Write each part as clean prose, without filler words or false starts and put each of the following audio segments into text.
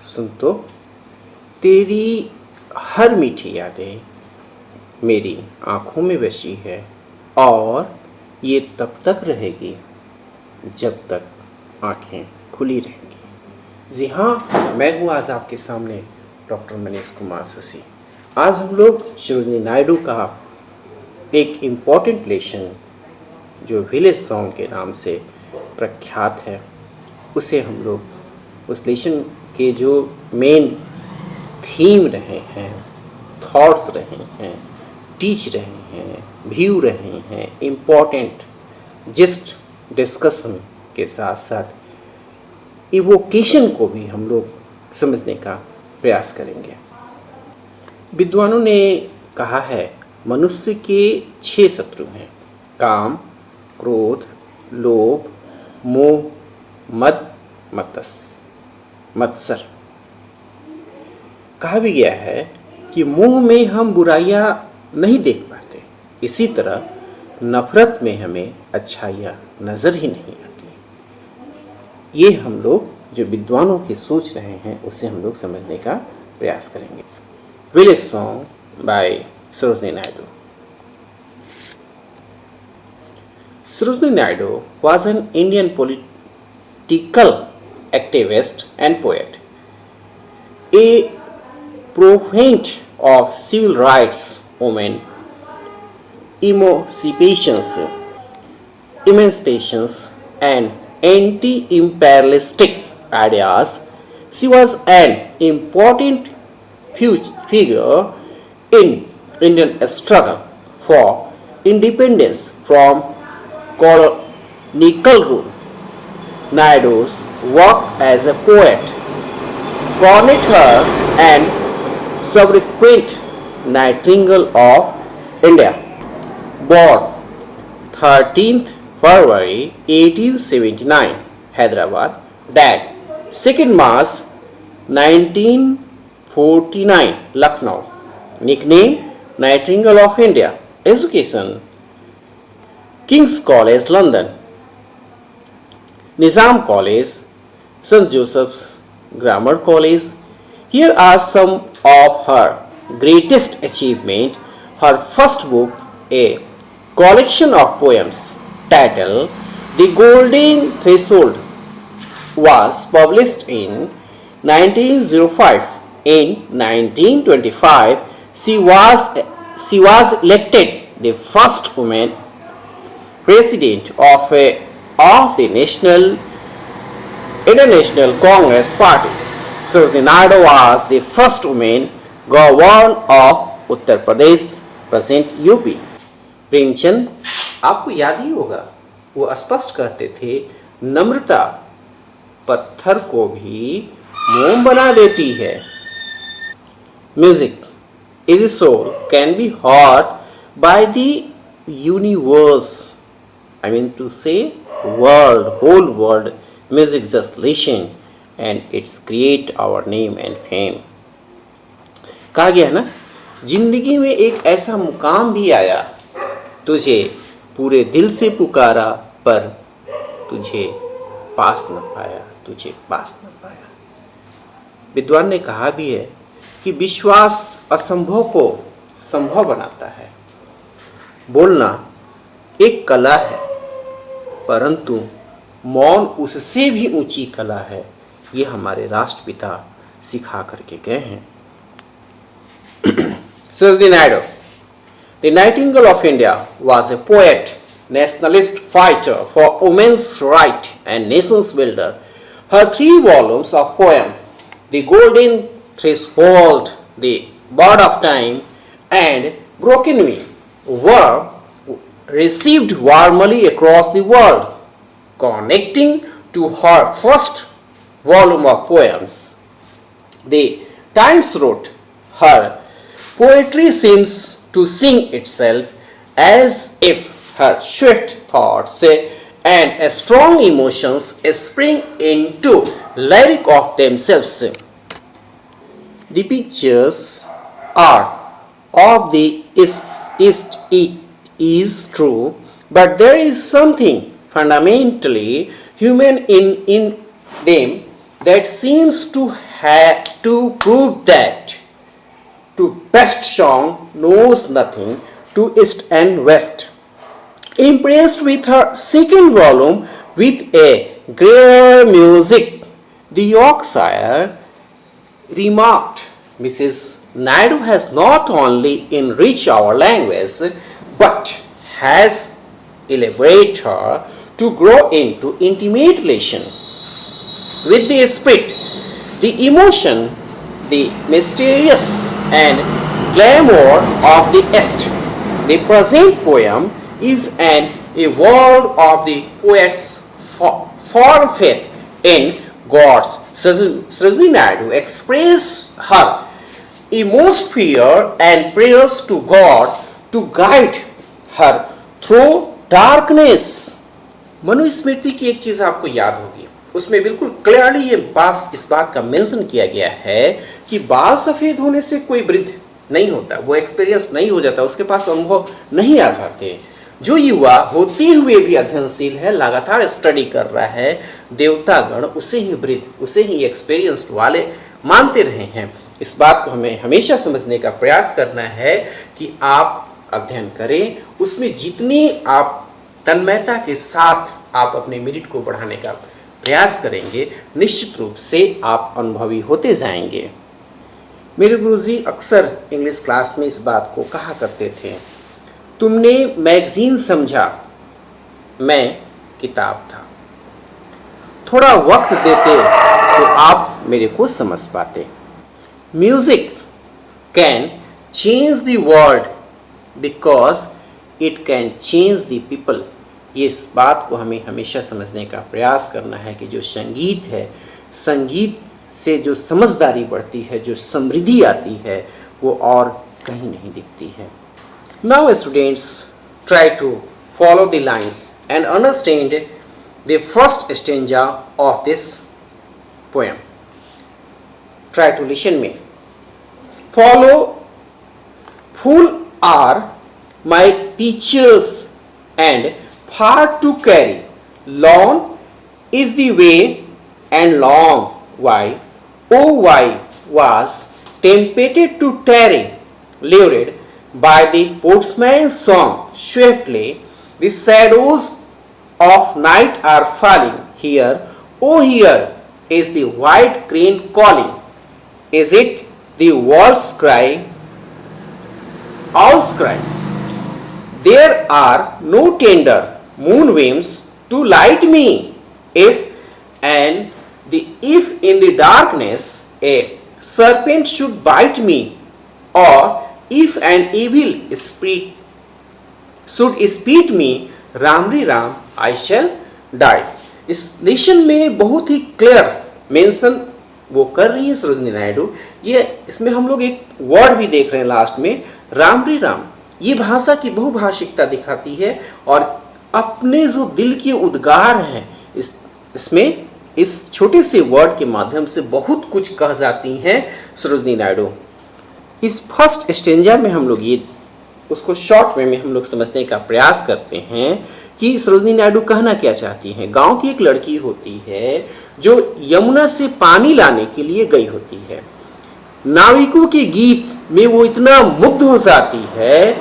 सुन तो, तेरी हर मीठी यादें मेरी आँखों में बसी है और ये तब तक रहेगी जब तक आँखें खुली रहेंगी। जी हाँ, मैं हूँ आज आपके सामने डॉक्टर मनीष कुमार शशि। आज हम लोग सरोजिनी नायडू का एक इम्पॉर्टेंट लेसन जो विलेज सॉन्ग के नाम से प्रख्यात है, उसे हम लोग उस लेसन के जो मेन थीम रहे हैं, थॉट्स रहे हैं, टीच रहे हैं, व्यू रहे हैं, इम्पॉर्टेंट जस्ट डिस्कशन के साथ साथ इवोकेशन को भी हम लोग समझने का प्रयास करेंगे। विद्वानों ने कहा है मनुष्य के 6 शत्रु हैं: काम, क्रोध, लोभ, मोह, मद, मत्सर। कहा भी गया है कि मोह में हम बुराइयां नहीं देख पाते, इसी तरह नफरत में हमें अच्छाइयाँ नजर ही नहीं आती। ये हम लोग जो विद्वानों की सोच रहे हैं उसे हम लोग समझने का प्रयास करेंगे। Village song by Sarojini Naidu. Sarojini Naidu was an Indian political activist and poet, a proponent of civil rights, women emancipations, and anti-imperialistic ideas. She was an important figure in Indian struggle for independence from colonial rule. Naidu's work as a poet garnered her an subsequent Nightingale of India. Born 13th February 1879, Hyderabad. Died 2nd March 1949, Lucknow. Nickname Nightingale of India. Education: King's College, London; Nizam College, St. Joseph's Grammar College. Here are some of her greatest achievements. Her first book, a collection of poems titled The Golden Threshold, was published in 1905. In 1925, she was elected the first woman president of the International Congress Party. Sarojini Naidu was the first woman governor of Uttar Pradesh, present UP. Premchand, आपको याद ही होगा, वो स्पष्ट कहते थे नम्रता पत्थर को भी मोम बना देती है। Music is a soul can be heard by the universe. I mean to say world, whole world. Music just listen and it's create our name and fame. कहा गया ना, जिंदगी में एक ऐसा मुकाम भी आया, तुझे पूरे दिल से पुकारा पर तुझे पास न पाया, तुझे पास न पाया। विद्वान ने कहा भी है कि विश्वास असंभव को संभव बनाता है। बोलना एक कला है, परंतु मौन उससे भी ऊंची कला है। ये हमारे राष्ट्रपिता सिखा करके गए हैं। Sarojini Naidu, the Nightingale of India, was a poet, nationalist fighter for women's rights and nation's builder. Her 3 volumes of poems, The Golden Threshold, The Bird of Time, and Broken Me, were received warmly across the world. Connecting to her first volume of poems, The Times wrote, her poetry seems to sing itself as if her swift thoughts and strong emotions spring into lyric of themselves. The pictures are of the East, it is true, but there is something fundamentally human in them that seems to had to prove that to best song knows nothing to east and west. Impressed with her second volume with a great music, the Yorkshire remarked, Mrs. Naidu has not only enriched our language but has elaborated her to grow into intimate relation with the spirit, the emotion, the mysterious and glamour of the East. The present poem is an evolve of the poet's firm faith in gods. Sarojini Naidu expressed her inmost fear and prayers to God to guide her through darkness. Manusmriti की एक चीज आपको याद होगी, उसमें बिल्कुल clearly ये बात इस बात का मेंशन किया गया है कि बाल सफेद होने से कोई वृद्ध नहीं होता, वो एक्सपीरियंस नहीं हो जाता, उसके पास अनुभव नहीं आ जाते। जो युवा होते हुए भी अध्ययनशील है, लगातार स्टडी कर रहा है, देवतागण उसे ही वृद्ध, उसे ही एक्सपीरियंस्ड वाले मानते रहे हैं। इस बात को हमें हमेशा समझने का प्रयास करना है कि आप अध्ययन करें, उसमें जितनी आप तन्मयता के साथ आप अपने मेरिट को बढ़ाने का प्रयास करेंगे, निश्चित रूप से आप अनुभवी होते जाएंगे। मेरे गुरुजी अक्सर इंग्लिश क्लास में इस बात को कहा करते थे, तुमने मैगजीन समझा, मैं किताब था। थोड़ा वक्त देते तो आप मेरे को समझ पाते। Music can change the world because it can change the people. ये इस बात को हमें हमेशा समझने का प्रयास करना है कि जो संगीत है, संगीत से जो समझदारी बढ़ती है, जो समृद्धि आती है, वो और कहीं नहीं दिखती है। Now students try to follow the lines and understand the first stanza of this poem. Try to listen me. Follow, full are my peaches and far to carry. Long is the way and long why, oh why was tempted to tarry, lured by the postman's song swiftly, the shadows of night are falling. Here, oh here is the white crane calling. Is it the world's cry? Owl's cry. There are no tender moonbeams to light me. If in the darkness a serpent should bite me, or if an evil spirit should speak me, Ram रे Ram I shall die. इस लेशन में बहुत ही clear mention वो कर रही है सरोजिनी नायडू। ये इसमें हम लोग एक वर्ड भी देख रहे हैं लास्ट में, राम रे राम। ये भाषा की बहुभाषिकता दिखाती है और अपने जो दिल के उद्गार हैं इसमें इस छोटे से वर्ड के माध्यम से बहुत कुछ कह जाती हैं सरोजिनी नायडू। इस फर्स्ट स्टेंजा में हम लोग ये उसको शॉर्ट वे में हम लोग समझने का प्रयास करते हैं कि सरोजिनी नायडू कहना क्या चाहती हैं। गांव की एक लड़की होती है जो यमुना से पानी लाने के लिए गई होती है। नाविकों के गीत में वो इतना मुग्ध हो जाती है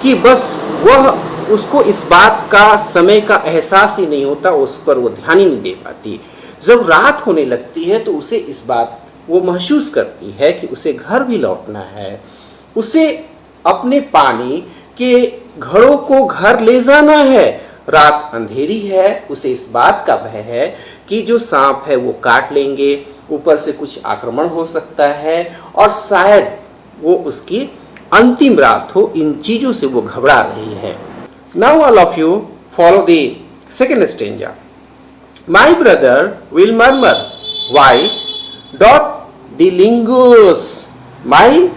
कि बस वह उसको इस बात का समय का एहसास ही नहीं होता, उस पर वो ध्यान ही नहीं दे पाती। जब रात होने लगती है तो उसे इस बात वो महसूस करती है कि उसे घर भी लौटना है, उसे अपने पानी के घड़ों को घर ले जाना है। रात अंधेरी है, उसे इस बात का भय है कि जो सांप है वो काट लेंगे, ऊपर से कुछ आक्रमण हो सकता है और शायद वो उसकी अंतिम रात हो। इन चीजों से वो घबरा रही है। Now all of you follow the second stanza. My brother will murmur why dot the lingers, my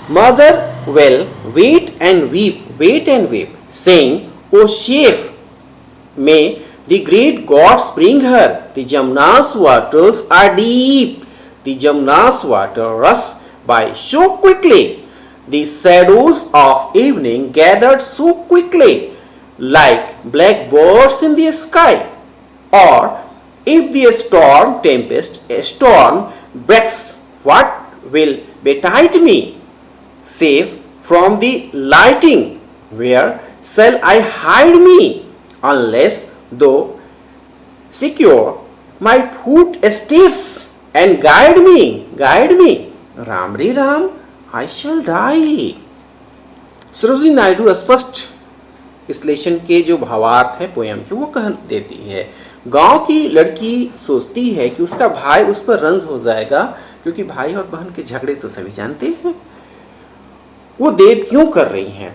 mother will wait and weep, saying, O ship, may the great gods bring her. The Jamna's waters are deep, the Jamna's water rush by so quickly, the shadows of evening gathered so quickly, like black birds in the sky, or If the storm breaks, what will betide me? Safe from the lightning, where shall I hide me? Unless thou secure my footsteps and guide me. Ram Re Ram, I shall die. Sarojini Naidu स्पष्ट विश्लेषण के जो भावार्थ है poem के वो कह देती है। गांव की लड़की सोचती है कि उसका भाई उस पर रंज हो जाएगा, क्योंकि भाई और बहन के झगड़े तो सभी जानते हैं, वो देर क्यों कर रही हैं।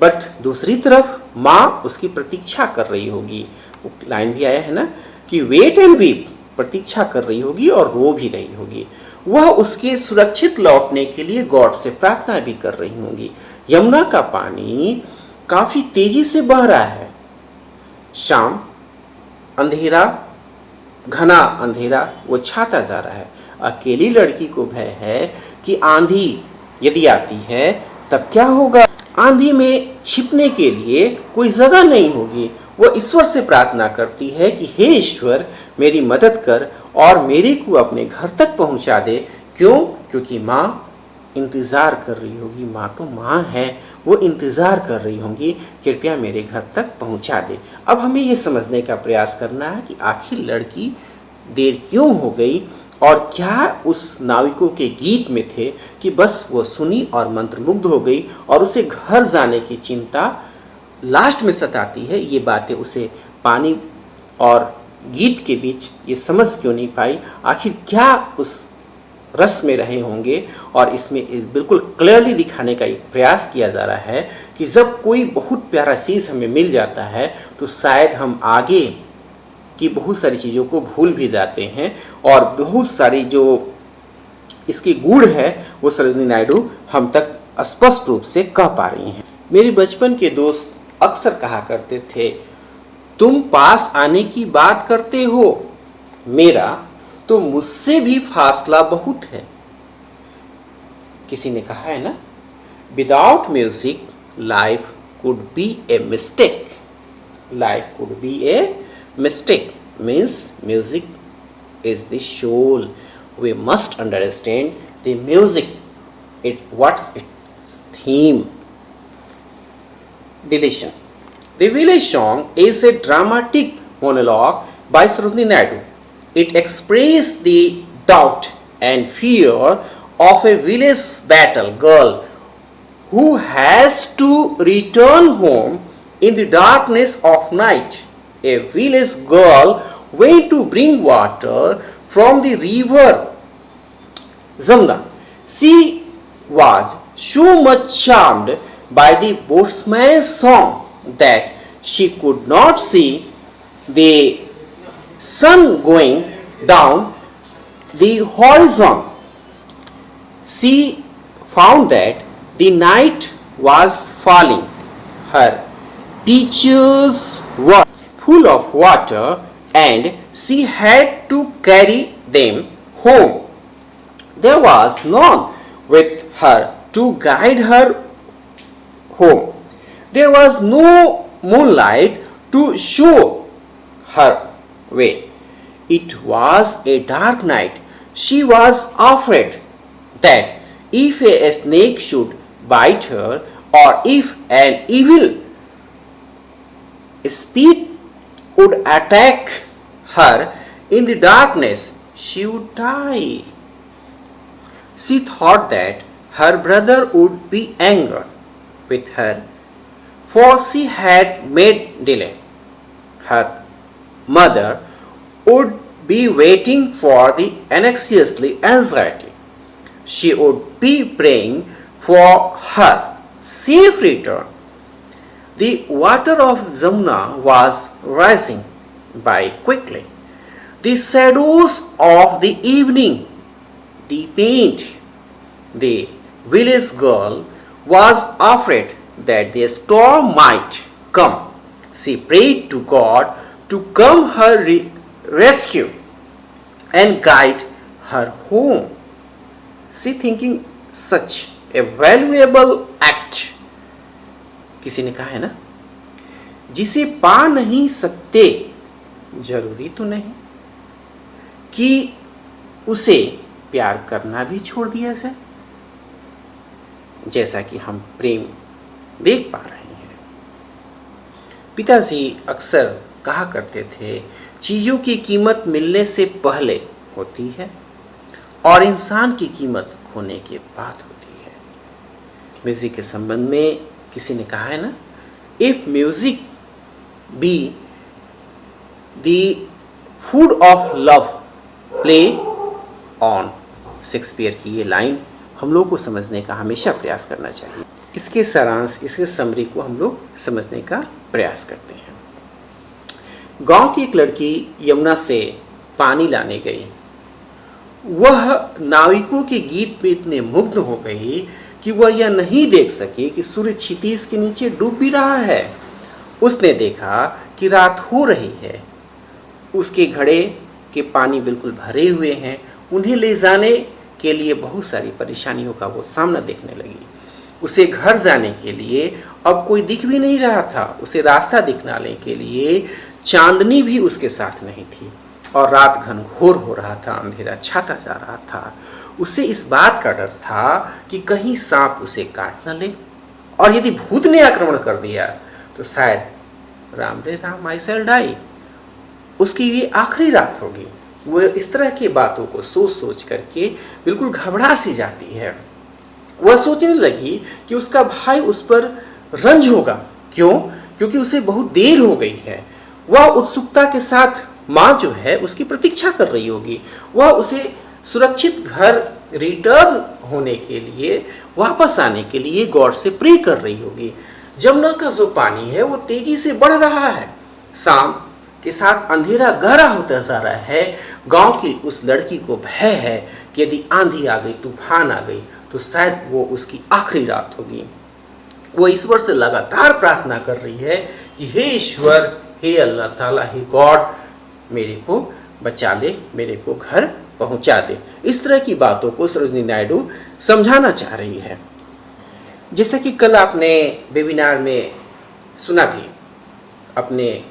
बट दूसरी तरफ माँ उसकी प्रतीक्षा कर रही होगी। वो लाइन भी आया है ना कि वेट एंड वीप, प्रतीक्षा कर रही होगी और रो भी रही होगी। वह उसके सुरक्षित लौटने के लिए गॉड से प्रार्थना भी कर रही होंगी। यमुना का पानी काफी तेजी से बह रहा है। शाम, अंधेरा, घना अंधेरा वो छाता जा रहा है। अकेली लड़की को भय है कि आंधी यदि आती है तब क्या होगा। आंधी में छिपने के लिए कोई जगह नहीं होगी। वो ईश्वर से प्रार्थना करती है कि हे ईश्वर, मेरी मदद कर और मेरे को अपने घर तक पहुंचा दे। क्यों? क्योंकि माँ इंतजार कर रही होगी। माँ तो माँ है, वो इंतजार कर रही होंगी, कृपया मेरे घर तक पहुंचा दे। अब हमें ये समझने का प्रयास करना है कि आखिर लड़की देर क्यों हो गई और क्या उस नाविकों के गीत में थे कि बस वो सुनी और मंत्रमुग्ध हो गई और उसे घर जाने की चिंता लास्ट में सताती है। ये बातें उसे पानी और गीत के बीच ये समझ क्यों नहीं पाई, आखिर क्या उस रस में रहे होंगे। और इसमें बिल्कुल क्लियरली दिखाने का प्रयास किया जा रहा है कि जब कोई बहुत प्यारा चीज़ हमें मिल जाता है तो शायद हम आगे की बहुत सारी चीज़ों को भूल भी जाते हैं और बहुत सारी जो इसकी गुण है वो सरोजिनी नायडू हम तक स्पष्ट रूप से कह पा रही हैं। मेरे बचपन के दोस्त अक्सर कहा करते थे, तुम पास आने की बात करते हो, मेरा तो मुझसे भी फासला बहुत है। किसी ने कहा है ना, without music life could be a mistake. Life could be a mistake means music is the soul. We must understand the music. What's its theme? Deletion. The village song is a dramatic monologue by Sarojini Naidu. It expresses the doubt and fear of a village battle girl who has to return home in the darkness of night. A village girl went to bring water from the river Jamna. She was so much charmed by the boatman's song that she could not see the sun going down the horizon. She found that the night was falling. Her pitchers were full of water and she had to carry them home. There was none with her to guide her home. There was no moonlight to show her way. It was a dark night. She was afraid that if a snake should bite her or if an evil spirit would attack her in the darkness, she would die. She thought that her brother would be angry with her, for she had made delay. Her mother would be waiting for the anxiously anxiety. She would be praying for her safe return. The water of Jamuna was rising by quickly. The shadows of the evening deepened. The village girl was afraid that the storm might come. She prayed to God to come her rescue and guide her home. She thinking such a valuable act. किसी ने कहा है ना, जिसे पा नहीं सकते जरूरी तो नहीं कि उसे प्यार करना भी छोड़ दिया जाए, जैसा कि हम प्रेम देख पा रहे हैं। पिताजी अक्सर कहा करते थे, चीज़ों की कीमत मिलने से पहले होती है और इंसान की कीमत खोने के बाद होती है। म्यूज़िक के संबंध में किसी ने कहा है ना, if music be the food of love play on. Shakespeare की ये लाइन हम लोग को समझने का हमेशा प्रयास करना चाहिए। इसके सारांश, इसके समरी को हम लोग समझने का प्रयास करते हैं। गांव की एक लड़की यमुना से पानी लाने गई। वह नाविकों के गीत पे इतने मुग्ध हो गई कि वह यह नहीं देख सकी कि सूर्य क्षितिज के नीचे डूब भी रहा है। उसने देखा कि रात हो रही है, उसके घड़े के पानी बिल्कुल भरे हुए हैं। उन्हें ले जाने के लिए बहुत सारी परेशानियों का वो सामना देखने लगी। उसे घर जाने के लिए अब कोई दिख भी नहीं रहा था। उसे रास्ता दिखलाने के लिए चांदनी भी उसके साथ नहीं थी और रात घनघोर हो रहा था, अंधेरा छाता जा रहा था। उसे इस बात का डर था कि कहीं सांप उसे काट न ले, और यदि भूत ने आक्रमण कर दिया तो शायद राम रे राम आई शैल डाई, उसकी ये आखिरी रात होगी। वो इस तरह की बातों को सोच सोच करके बिल्कुल घबरा सी जाती है। वह सोचने लगी कि उसका भाई उस पर रंज होगा। क्यों? क्योंकि उसे बहुत देर हो गई है। वह उत्सुकता के साथ माँ जो है उसकी प्रतीक्षा कर रही होगी। वह उसे सुरक्षित घर रिटर्न होने के लिए, वापस आने के लिए गॉड से प्रे कर रही होगी। जमुना का जो पानी है वो तेजी से बढ़ रहा है। शाम के साथ अंधेरा गहरा होता जा रहा है। गांव की उस लड़की को भय है कि यदि आंधी आ गई, तूफान आ गई तो शायद वो उसकी आखिरी रात होगी। वो ईश्वर से लगातार प्रार्थना कर रही है कि हे ईश्वर, हे अल्लाह ताला, हे गॉड, मेरे को बचा ले, मेरे को घर पहुंचा दे। इस तरह की बातों को सरोजिनी नायडू समझाना चाह रही है। जैसा कि कल आपने वेबिनार में सुना भी, अपने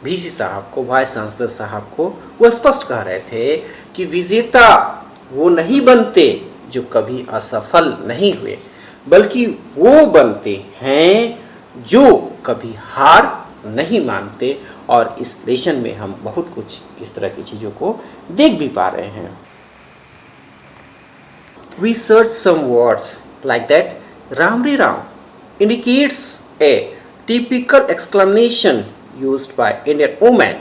वीसी साहब को, वाइस चांसलर साहब को, वो स्पष्ट कह रहे थे कि विजेता वो नहीं बनते जो कभी असफल नहीं हुए, बल्कि वो बनते हैं जो कभी हार नहीं मानते। और इस लेसन में हम बहुत कुछ इस तरह की चीज़ों को देख भी पा रहे हैं। We search some words like that. Ram Re Ram indicates a typical exclamation used by Indian women.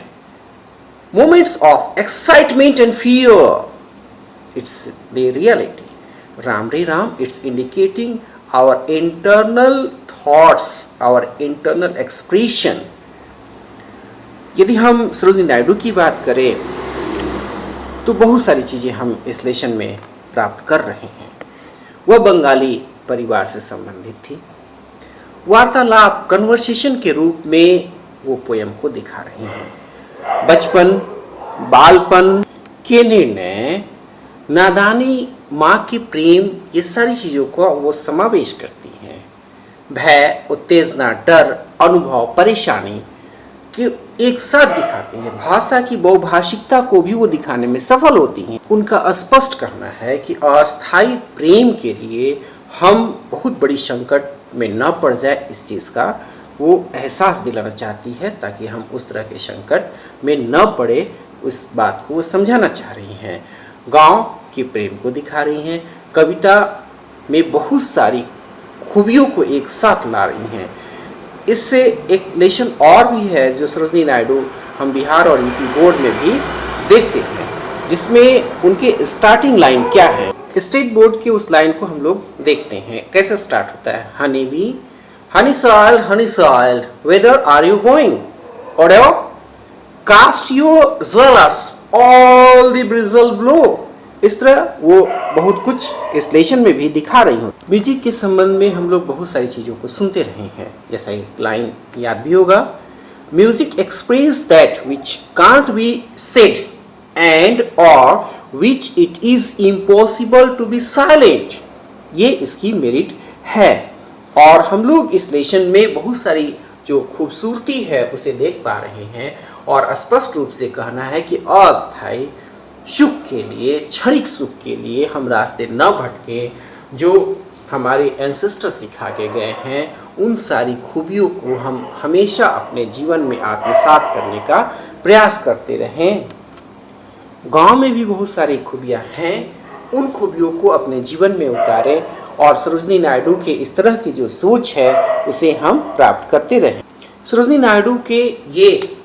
Moments of excitement and fear. It's the reality. Ram Re Ram, it's indicating our internal thoughts, our internal expression. यदि हम सरोजिनी नायडू की बात करें तो बहुत सारी चीज़ें हम इस लेसन में प्राप्त कर रहे हैं। वह बंगाली परिवार से संबंधित थी। वार्तालाप, कन्वर्सेशन के रूप में वो पोयम को दिखा रही हैं। बचपन, बालपन के निर्णय, नादानी, माँ के प्रेम, ये सारी चीज़ों को वो समावेश करती हैं। भय, उत्तेजना, डर, अनुभव, परेशानी कि एक साथ दिखाती हैं। भाषा की बहुभाषिकता को भी वो दिखाने में सफल होती हैं। उनका स्पष्ट कहना है कि अस्थायी प्रेम के लिए हम बहुत बड़ी संकट में न पड़ जाए, इस चीज़ का वो एहसास दिलाना चाहती है, ताकि हम उस तरह के संकट में न पड़े, उस बात को वो समझाना चाह रही हैं। गांव के प्रेम को दिखा रही हैं। कविता में बहुत सारी खूबियों को एक साथ ला रही हैं। इससे एक लेसन और भी है जो सरोजिनी नायडू हम बिहार और यूपी बोर्ड में भी देखते हैं, जिसमें उनके स्टार्टिंग लाइन क्या है। स्टेट बोर्ड के उस लाइन को हम लोग देखते हैं कैसे स्टार्ट होता है। Honey bee, honey soil, whether are you going, ओडेओ cast your jewellers all the bridal blow. इस तरह वो बहुत कुछ इस लेसन में भी दिखा रही हूँ। म्यूजिक के संबंध में हम लोग बहुत सारी चीज़ों को सुनते रहे हैं। जैसा एक लाइन याद भी होगा, music express that which can't be said and और which it is impossible to be silent. ये इसकी मेरिट है। और हम लोग इस लेसन में बहुत सारी जो खूबसूरती है उसे देख पा रहे हैं। और स्पष्ट रूप से कहना है कि अस्थायी, सुख के लिए, क्षणिक सुख के लिए हम रास्ते न भटके, जो हमारे एंसेस्टर सिखा के गए हैं, उन सारी खूबियों को हम हमेशा अपने जीवन में आत्मसात करने का प्रयास करते रहें। गांव में भी बहुत सारी खूबियां हैं, उन खूबियों को अपने जीवन में उतारें और सरोजिनी नायडू के इस तरह की जो सोच है उसे हम प्राप्त करते रहें। सरोजिनी नायडू के ये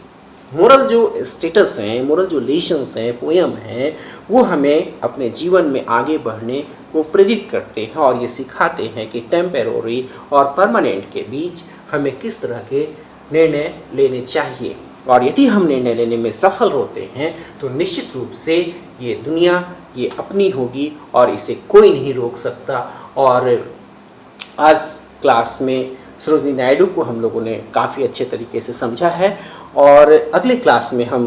मोरल जो स्टेटस हैं, मोरल जो लेसन्स हैं, पोएम हैं, वो हमें अपने जीवन में आगे बढ़ने को प्रेरित करते हैं और ये सिखाते हैं कि टेम्पररी और परमानेंट के बीच हमें किस तरह के निर्णय लेने चाहिए, और यदि हम निर्णय लेने में सफल होते हैं तो निश्चित रूप से ये दुनिया ये अपनी होगी और इसे कोई नहीं रोक सकता। और आज क्लास में सरोजिनी नायडू को हम लोगों ने काफ़ी अच्छे तरीके से समझा है और अगले क्लास में हम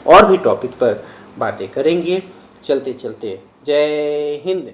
और भी टॉपिक पर बातें करेंगे। चलते चलते जय हिंद।